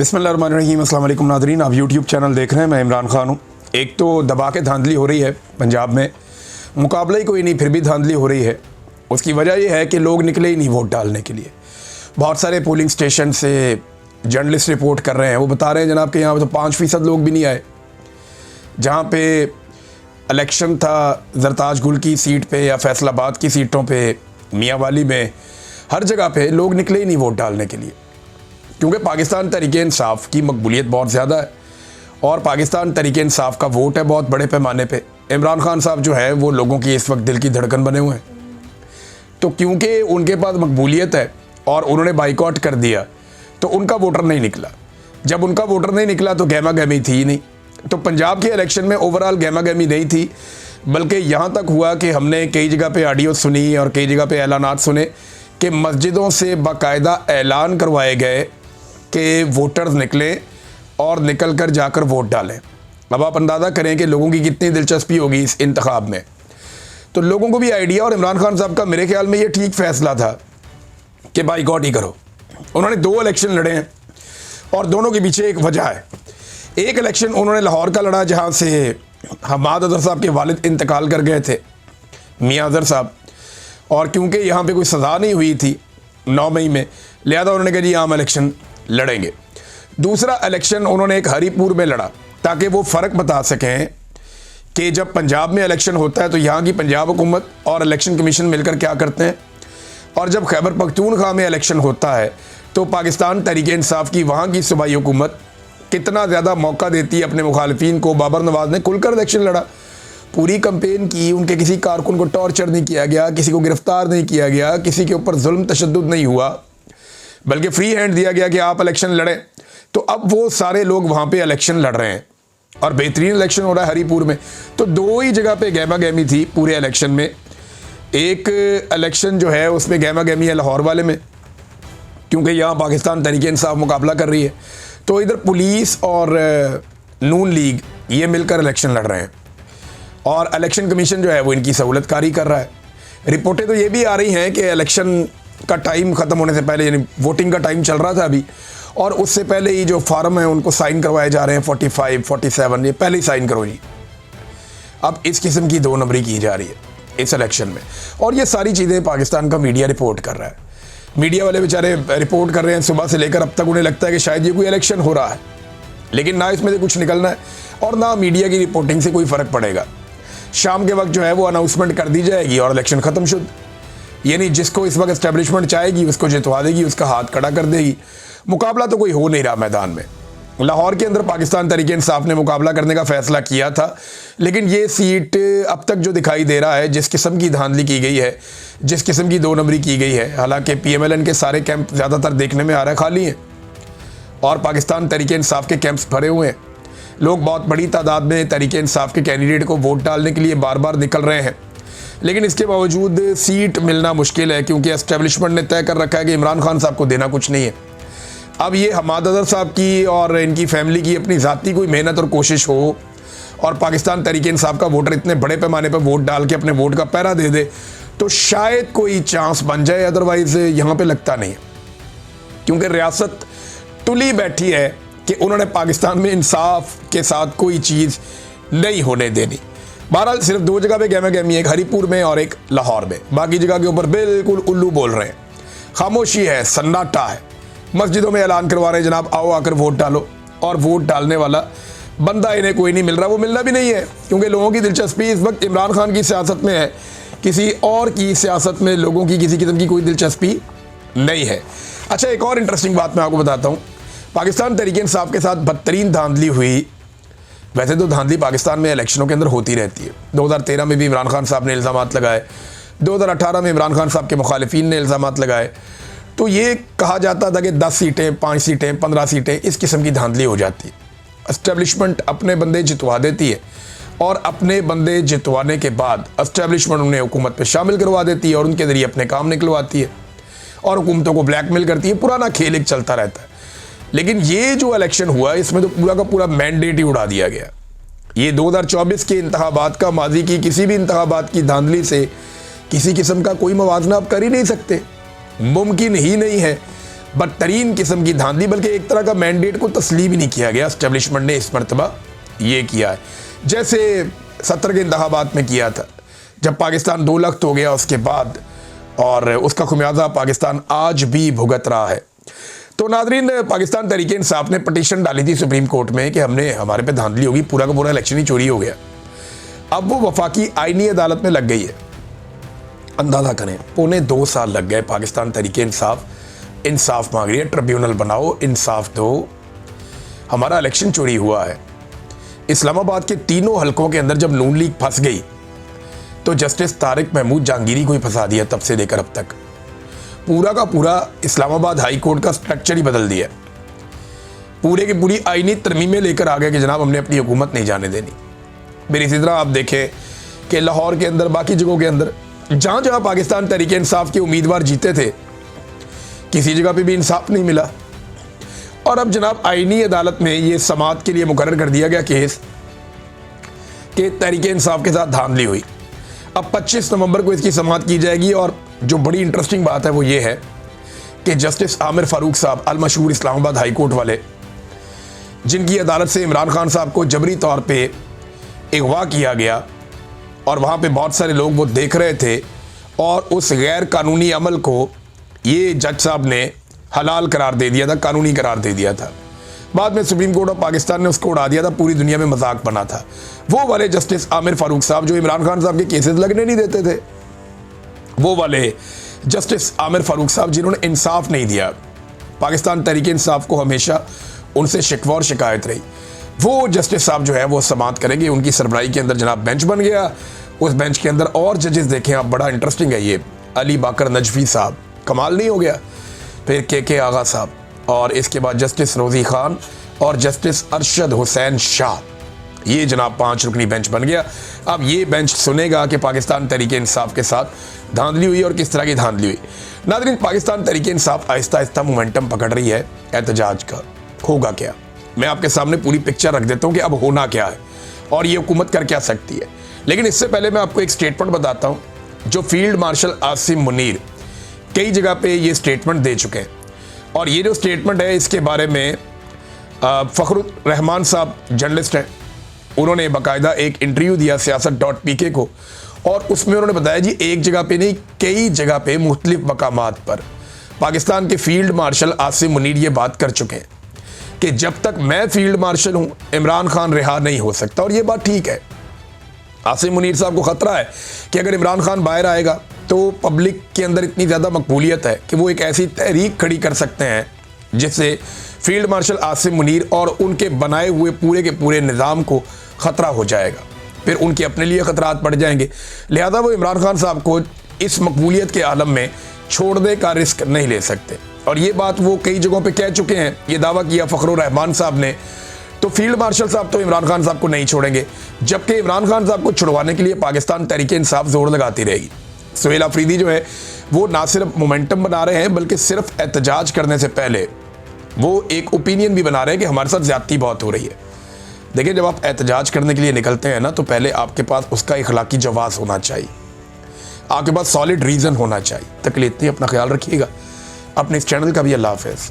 बिस्मिल्लाहिर्रहमानिर्रहीम। अस्सलाम वालेकुम नाज़रीन, आप यूट्यूब चैनल देख रहे हैं। मैं इमरान खान हूँ। एक तो दबा के धांधली हो रही है पंजाब में, मुकाबला ही कोई नहीं, फिर भी धांधली हो रही है। उसकी वजह यह है कि लोग निकले ही नहीं वोट डालने के लिए। बहुत सारे पोलिंग स्टेशन से जर्नलिस्ट रिपोर्ट कर रहे हैं, वो बता रहे हैं जनाब कि यहाँ पर तो 5% लोग भी नहीं आए। जहाँ पे इलेक्शन था जरताज गुल की सीट पे या फैसलाबाद की सीटों पे, मियांवाली में, हर जगह पे लोग निकले ही नहीं वोट डालने के लिए, क्योंकि पाकिस्तान तहरीक-ए-इंसाफ की मकबूलियत बहुत ज़्यादा है और पाकिस्तान तहरीक-ए-इंसाफ का वोट है बहुत बड़े पैमाने पे। इमरान खान साहब जो है वो लोगों की इस वक्त दिल की धड़कन बने हुए हैं। तो क्योंकि उनके पास मकबूलियत है और उन्होंने बाइकआउट कर दिया तो उनका वोटर नहीं निकला। जब उनका वोटर नहीं निकला तो गहमा गहमी थी ही नहीं। तो पंजाब के इलेक्शन में ओवरऑल गहमा गहमी नहीं थी, बल्कि यहाँ तक हुआ कि हमने कई जगह पे ऑडियो सुनी और कई जगह पे ऐलानात सुने कि मस्जिदों से बाकायदा ऐलान करवाए गए कि वोटर्स निकलें और निकल कर जाकर वोट डालें। अब आप अंदाज़ा करें कि लोगों की कितनी दिलचस्पी होगी इस इंतखाब में। तो लोगों को भी आइडिया, और इमरान खान साहब का मेरे ख्याल में ये ठीक फैसला था कि बाइकआउट ही करो। उन्होंने 2 इलेक्शन लड़े हैं और दोनों के पीछे एक वजह है। एक इलेक्शन उन्होंने लाहौर का लड़ा जहाँ से हमाद अज़हर साहब के वालिद इंतकाल कर गए थे, मियाँ अज़हर साहब, और क्योंकि यहाँ पे कोई सज़ा नहीं हुई थी 9 मई में, लिहाजा उन्होंने कहा जी आम इलेक्शन लड़ेंगे। दूसरा इलेक्शन उन्होंने एक हरीपुर में लड़ा ताकि वो फ़र्क बता सकें कि जब पंजाब में इलेक्शन होता है तो यहाँ की पंजाब हुकूमत और इलेक्शन कमीशन मिलकर क्या करते हैं, और जब खैबर पख्तूनख्वा में इलेक्शन होता है तो पाकिस्तान तहरीक-ए-इंसाफ की वहाँ की सूबाई हुकूमत कितना ज़्यादा मौका देती है अपने मुखालिफिन को। बाबर नवाज़ ने खुलकर इलेक्शन लड़ा, पूरी कंपेन की, उनके किसी कारकुन को टॉर्चर नहीं किया गया, किसी को गिरफ्तार नहीं किया गया, किसी के ऊपर जुल्म तशद्दुद नहीं हुआ, बल्कि फ्री हैंड दिया गया कि आप इलेक्शन लड़ें। तो अब वो सारे लोग वहाँ पे इलेक्शन लड़ रहे हैं और बेहतरीन इलेक्शन हो रहा है हरीपुर में। तो 2 ही जगह पे गहमा गहमी थी पूरे इलेक्शन में। एक इलेक्शन जो है उसमें गहमा गहमी है लाहौर वाले में, क्योंकि यहाँ पाकिस्तान तहरीक-ए-इंसाफ मुकाबला कर रही है। तो इधर पुलिस और नून लीग ये मिलकर इलेक्शन लड़ रहे हैं और इलेक्शन कमीशन जो है वो इनकी सहूलतकारी कर रहा है। रिपोर्टें तो ये भी आ रही हैं कि इलेक्शन का टाइम ख़त्म होने से पहले, यानी वोटिंग का टाइम चल रहा था अभी, और उससे पहले ही जो फार्म है उनको साइन करवाए जा रहे हैं 45, 47, ये पहले ही साइन करो जी। अब इस किस्म की 2 नंबरी की जा रही है इस इलेक्शन में, और ये सारी चीज़ें पाकिस्तान का मीडिया रिपोर्ट कर रहा है। मीडिया वाले बेचारे रिपोर्ट कर रहे हैं सुबह से लेकर अब तक, उन्हें लगता है कि शायद ये कोई इलेक्शन हो रहा है, लेकिन ना इसमें से कुछ निकलना है और ना मीडिया की रिपोर्टिंग से कोई फ़र्क पड़ेगा। शाम के वक्त जो है वो अनाउंसमेंट कर दी जाएगी और इलेक्शन ख़त्म शुद्ध, यानी जिसको इस वक्त एस्टेब्लिशमेंट चाहेगी उसको जितवा देगी, उसका हाथ खड़ा कर देगी। मुकाबला तो कोई हो नहीं रहा मैदान में। लाहौर के अंदर पाकिस्तान तहरीक-ए-इंसाफ ने मुकाबला करने का फ़ैसला किया था, लेकिन ये सीट अब तक जो दिखाई दे रहा है, जिस किस्म की धांधली की गई है, जिस किस्म की 2 नंबरी की गई है, हालांकि PMLN के सारे कैंप ज़्यादातर देखने में आ रहा है खाली हैं और पाकिस्तान तहरीक-ए-इंसाफ के कैंप्स भरे हुए हैं। लोग बहुत बड़ी तादाद में तहरीक-ए-इंसाफ के कैंडिडेट को वोट डालने के लिए बार बार निकल रहे हैं, लेकिन इसके बावजूद सीट मिलना मुश्किल है, क्योंकि एस्टेब्लिशमेंट ने तय कर रखा है कि इमरान खान साहब को देना कुछ नहीं है। अब ये हमाद अज़हर साहब की और इनकी फैमिली की अपनी ज़ाती कोई मेहनत और कोशिश हो और पाकिस्तान तहरीक-ए-इंसाफ का वोटर इतने बड़े पैमाने पर वोट डाल के अपने वोट का पहरा दे दे तो शायद कोई चांस बन जाए, अदरवाइज़ यहाँ पे लगता नहीं है, क्योंकि रियासत तुली बैठी है कि उन्होंने पाकिस्तान में इंसाफ के साथ कोई चीज़ नहीं होने देनी। बहरहाल सिर्फ 2 जगह पे गहमा गहमी, एक हरीपुर में और एक लाहौर में, बाकी जगह के ऊपर बिल्कुल उल्लू बोल रहे हैं, खामोशी है, सन्नाटा है। मस्जिदों में ऐलान करवा रहे हैं जनाब आओ आकर वोट डालो, और वोट डालने वाला बंदा इन्हें कोई नहीं मिल रहा। वो मिलना भी नहीं है, क्योंकि लोगों की दिलचस्पी इस वक्त इमरान खान की सियासत में है, किसी और की सियासत में लोगों की किसी किस्म की कोई दिलचस्पी नहीं है। अच्छा, एक और इंटरेस्टिंग बात मैं आपको बताता हूँ। पाकिस्तान तहरीक-ए-इंसाफ के साथ बदतरीन धांधली हुई। वैसे तो धांधली पाकिस्तान में इलेक्शनों के अंदर होती रहती है। 2013 में भी इमरान खान साहब ने इल्ज़ामात लगाए, 2018 में इमरान खान साहब के मुखालिफिन ने इल्ज़ामात लगाए। तो ये कहा जाता था कि 10 सीटें, 5 सीटें, 15 सीटें, इस किस्म की धांधली हो जाती है। एस्टेब्लिशमेंट अपने बंदे जितवा देती है और अपने बंदे जितवाने के बाद एस्टेब्लिशमेंट उन्हें हुकूमत पे शामिल करवा देती है और उनके ज़रिए अपने काम निकलवाती है और हुकूमतों को ब्लैकमेल करती है। पुराना खेल एक चलता रहता है। लेकिन ये जो इलेक्शन हुआ इसमें तो पूरा का पूरा मैंडेट ही उड़ा दिया गया। ये 2024 के इंतखाबात का, माजी की किसी भी इंतखाबात की धांधली से किसी किस्म का कोई मवाजना आप कर ही नहीं सकते, मुमकिन ही नहीं है। बदतरीन किस्म की धांधली, बल्कि एक तरह का मैंडेट को तस्लीम ही नहीं किया गया। एस्टेब्लिशमेंट ने इस मरतबा ये किया है जैसे 70 के इंतखाबात में किया था, जब पाकिस्तान 2 लख्त हो गया उसके बाद, और उसका खुमियाजा पाकिस्तान आज भी भुगत रहा है। तो नादरीन, पाकिस्तान तहरीक इंसाफ ने पटिशन डाली थी सुप्रीम कोर्ट में कि हमारे पे धांधली होगी, पूरा का पूरा इलेक्शन ही चोरी हो गया। अब वो वफाकी आईनी अदालत में लग गई है। अंदाज़ा करें, 2.25 साल लग गए। पाकिस्तान तहरीक इंसाफ मांग रही है, ट्रिब्यूनल बनाओ, इंसाफ दो, हमारा इलेक्शन चोरी हुआ है। इस्लामाबाद के तीनों हलकों के अंदर जब नून लीग फंस गई तो जस्टिस तारिक महमूद जहांगीरी को ही फंसा दिया। तब से लेकर अब तक पूरा का पूरा इस्लामाबाद हाई कोर्ट का स्ट्रक्चर ही बदल दिया। पूरे की पूरी आईनी तरमीमें लेकर आ गए कि जनाब हमने अपनी हुकूमत नहीं जाने देनी। फिर इसी तरह आप देखें कि लाहौर के अंदर, बाकी जगहों के अंदर जहाँ जहाँ पाकिस्तान तहरीक इंसाफ के उम्मीदवार जीते थे, किसी जगह पे भी इंसाफ नहीं मिला। और अब जनाब आईनी अदालत में ये समाअत के लिए मुकर्रर कर दिया गया केस कि तहरीक इंसाफ के साथ धांधली हुई। अब 25 नवंबर को इसकी समाअत की जाएगी। और जो बड़ी इंटरेस्टिंग बात है वो ये है कि जस्टिस आमिर फारूक साहब, अल मशहूर इस्लामाबाद हाई कोर्ट वाले, जिनकी अदालत से इमरान खान साहब को जबरी तौर पे अगवा किया गया और वहाँ पे बहुत सारे लोग वो देख रहे थे, और उस गैर कानूनी अमल को ये जज साहब ने हलाल करार दे दिया था, कानूनी करार दे दिया था। बाद में सुप्रीम कोर्ट ऑफ पाकिस्तान ने उसको उड़ा दिया था, पूरी दुनिया में मजाक बना था। वो वाले जस्टिस आमिर फारूक साहब जो इमरान खान साहब के केसेस लगने नहीं देते थे, वो वाले जस्टिस आमिर फारूक साहब जिन्होंने इंसाफ नहीं दिया। पाकिस्तान तहरीक इंसाफ को हमेशा उनसे शिकवा और शिकायत रही। वो जस्टिस साहब जो है वो समाअत करेंगे। उनकी सरबराही के अंदर जनाब बेंच बन गया। उस बेंच के अंदर और जजेस देखें आप, बड़ा इंटरेस्टिंग है ये। अली बाकर नजफी साहब, कमाल नहीं हो गया? फिर के आगा साहब, और इसके बाद जस्टिस रोज़ी खान और जस्टिस अरशद हुसैन शाह। ये जनाब 5 रुकनी बेंच बन गया। अब ये बेंच सुनेगा कि पाकिस्तान तहरीक इंसाफ के साथ धांधली हुई और किस तरह की धांधली हुई। नाज़रीन, पाकिस्तान तहरीक इंसाफ आहिस्ता आहिस्ता मोमेंटम पकड़ रही है एहतजाज का। होगा क्या, मैं आपके सामने पूरी पिक्चर रख देता हूँ कि अब होना क्या है और ये हुकूमत कर क्या सकती है। लेकिन इससे पहले मैं आपको एक स्टेटमेंट बताता हूँ जो फील्ड मार्शल आसिम मुनीर कई जगह पे ये स्टेटमेंट दे चुके हैं। और ये जो स्टेटमेंट है इसके बारे में फ़खरुर रहमान साहब जर्नलिस्ट हैं, उन्होंने बाकायदा एक इंटरव्यू दिया सियासत.pk को, और उसमें उन्होंने बताया जी एक जगह पे नहीं, कई जगह पे मुख्तलिफ मकामात पर पाकिस्तान के फील्ड मार्शल आसिम मुनीर ये बात कर चुके हैं कि जब तक मैं फील्ड मार्शल हूँ इमरान खान रिहा नहीं हो सकता। और ये बात ठीक है। आसिम मुनीर साहब को ख़तरा है कि अगर इमरान खान बाहर आएगा तो पब्लिक के अंदर इतनी ज़्यादा मकबूलियत है कि वो एक ऐसी तहरीक खड़ी कर सकते हैं जिससे फील्ड मार्शल आसिम मुनीर और उनके बनाए हुए पूरे के पूरे निज़ाम को ख़तरा हो जाएगा। फिर उनके अपने लिए ख़तरात पड़ जाएंगे। लिहाजा वो इमरान खान साहब को इस मकबूलियत के आलम में छोड़ने का रिस्क नहीं ले सकते। और ये बात वो कई जगहों पे कह चुके हैं, ये दावा किया फ़खरुर रहमान साहब ने। तो फील्ड मार्शल साहब तो इमरान खान साहब को नहीं छोड़ेंगे, जबकि इमरान खान साहब को छुड़वाने के लिए पाकिस्तान तहरीक इंसाफ जोर लगाती रहेगी। सुहेल अफरीदी जो है वो ना सिर्फ मोमेंटम बना रहे हैं बल्कि सिर्फ एहतजाज करने से पहले वो एक ओपिनियन भी बना रहे हैं कि हमारे साथ ज्यादती बहुत हो रही है। देखिए, जब आप एहतजाज करने के लिए निकलते हैं ना, तो पहले आपके पास उसका इखलाकी जवाब होना चाहिए, आपके पास सॉलिड रीज़न होना चाहिए। तक लेते हैं, अपना ख्याल रखिएगा, अपने इस चैनल का भी अल्लाह हाफ़िज़।